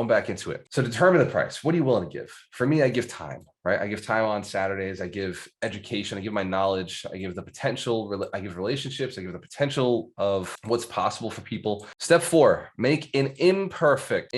going back into it. So determine the price. What are you willing to give? For me, I give time, right? I give time on Saturdays. I give education. I give my knowledge. I give the potential. I give relationships. I give the potential of what's possible for people. Step 4, make an imperfect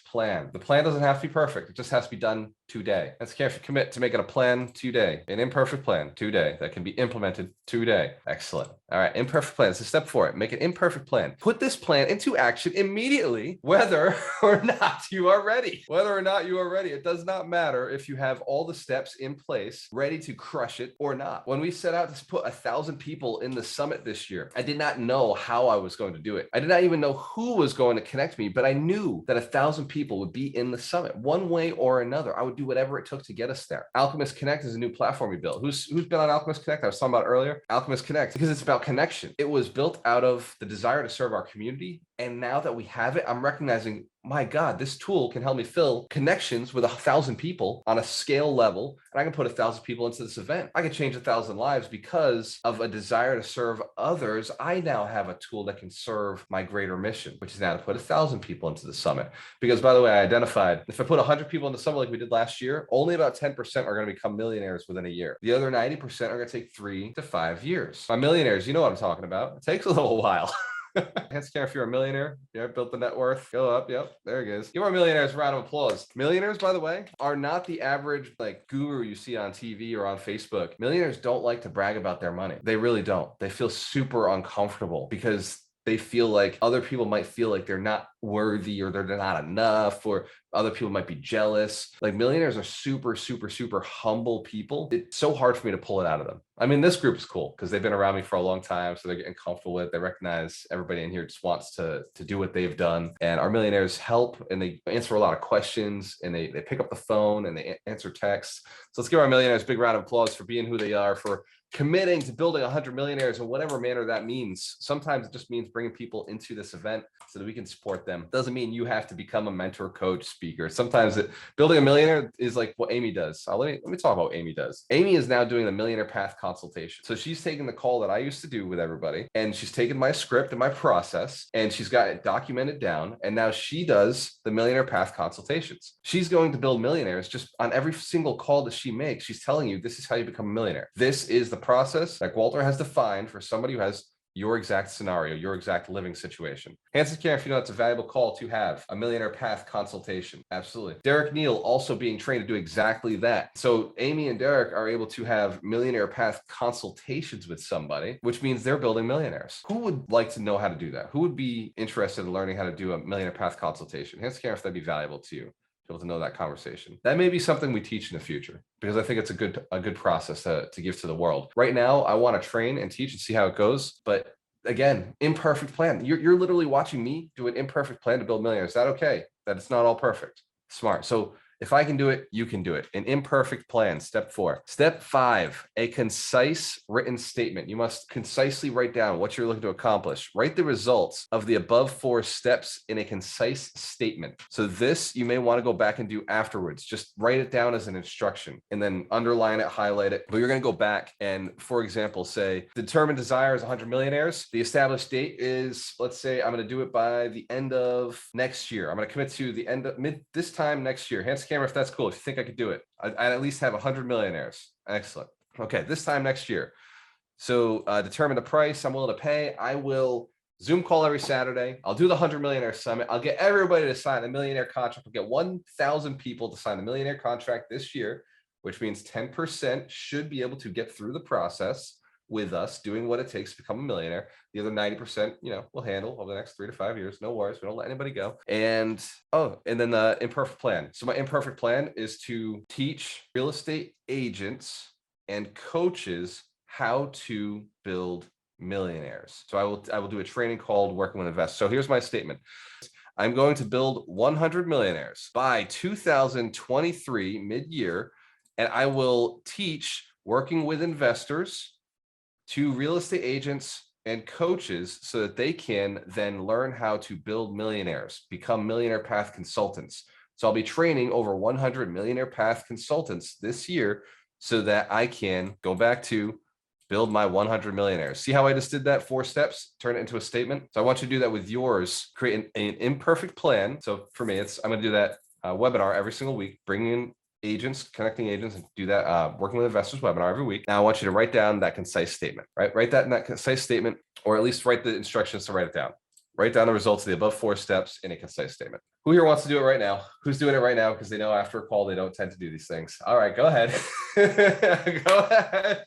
plan. The plan doesn't have to be perfect. It just has to be done today. Let's carefully commit to making a plan today, an imperfect plan today that can be implemented today. Excellent. All right, imperfect plan. So step 4, make an imperfect plan. Put this plan into action immediately, whether or not you are ready. Whether or not you are ready, it does not matter if you have all the steps in place, ready to crush it or not. When we set out to put 1,000 people in the summit this year, I did not know how I was going to do it. I did not even know who was going to connect me, but I knew that 1,000 people would be in the summit one way or another. I would do whatever it took to get us there. Alchemist Connect is a new platform we built. Who's been on Alchemist Connect? I was talking about earlier. Alchemist Connect, because it's about connection. It was built out of the desire to serve our community. And now that we have it, I'm recognizing, my God, this tool can help me fill connections with 1,000 people on a scale level. And I can put 1,000 people into this event. I can change 1,000 lives because of a desire to serve others. I now have a tool that can serve my greater mission, which is now to put 1,000 people into the summit. Because by the way, I identified if I put 100 people in the summit like we did last year, only about 10% are going to become millionaires within a year. The other 90% are going to take 3 to 5 years. My millionaires, you know what I'm talking about. It takes a little while. Hands care if you're a millionaire. Yeah, built the net worth. Go up. Yep, there it is. Give our millionaires a round of applause. Millionaires, by the way, are not the average like guru you see on TV or on Facebook. Millionaires don't like to brag about their money. They really don't. They feel super uncomfortable because they feel like other people might feel like they're not worthy or they're not enough, or other people might be jealous. Like millionaires are super, super, super humble people. It's so hard for me to pull it out of them. I mean, this group is cool because they've been around me for a long time. So they're getting comfortable with it. They recognize everybody in here just wants to do what they've done. And our millionaires help and they answer a lot of questions and they pick up the phone and they answer texts. So let's give our millionaires a big round of applause for being who they are, for committing to building 100 millionaires in whatever manner that means. Sometimes it just means bringing people into this event so that we can support them. Doesn't mean you have to become a mentor, coach, speaker. Sometimes building a millionaire is like what Amy does. Let me talk about what Amy does. Amy is now doing the Millionaire Path consultation. So she's taking the call that I used to do with everybody, and she's taken my script and my process, and she's got it documented down. And now she does the Millionaire Path consultations. She's going to build millionaires just on every single call that she makes. She's telling you, this is how you become a millionaire. This is the process that Walter has defined for somebody who has your exact scenario, your exact living situation. Hands in care if you know it's a valuable call to have a Millionaire Path consultation. Absolutely. Derek Neal also being trained to do exactly that. So Amy and Derek are able to have Millionaire Path consultations with somebody, which means they're building millionaires. Who would like to know how to do that? Who would be interested in learning how to do a Millionaire Path consultation? Hands in care if that'd be valuable to you. Able to know that conversation. That may be something we teach in the future because I think it's a good process to give to the world. Right now, I want to train and teach and see how it goes. But again, imperfect plan. You're literally watching me do an imperfect plan to build millionaires. Is that okay? That it's not all perfect. Smart. So if I can do it, you can do it. An imperfect plan, step 4. Step 5, a concise written statement. You must concisely write down what you're looking to accomplish. Write the results of the above 4 steps in a concise statement. So this you may want to go back and do afterwards. Just write it down as an instruction and then underline it, highlight it. But you're going to go back and, for example, say determined desire is 100 millionaires. The established date is, let's say I'm going to do it by the end of next year. I'm going to commit to the end of this time next year. Hands camera if that's cool. If you think I could do it, I'd at least have 100 millionaires. Excellent. Okay, this time next year. So determine the price I'm willing to pay. I will Zoom call every Saturday. I'll do the 100 Millionaire Summit. I'll get everybody to sign the millionaire contract. I'll get 1,000 people to sign the millionaire contract this year, which means 10% should be able to get through the process with us doing what it takes to become a millionaire. The other 90%, we'll handle over the next 3 to 5 years. No worries. We don't let anybody go. And then the imperfect plan. So my imperfect plan is to teach real estate agents and coaches how to build millionaires. So I will do a training called Working with Investors. So here's my statement. I'm going to build 100 millionaires by 2023 mid-year, and I will teach working with investors to real estate agents and coaches so that they can then learn how to build millionaires, become Millionaire Path consultants. So I'll be training over 100 Millionaire Path consultants this year so that I can go back to build my 100 millionaires. See how I just did that? 4 steps, turn it into a statement. So I want you to do that with yours. Create an imperfect plan. So for me, I'm going to do that webinar every single week, bringing in agents, connecting agents, and do that working with investors webinar every week. Now I want you to write down that concise statement, right? Write that in that concise statement, or at least write the instructions to write it down. Write down the results of the above 4 steps in a concise statement. Who here wants to do it right now? Who's doing it right now? Because they know after a call, they don't tend to do these things. All right, go ahead. Go ahead.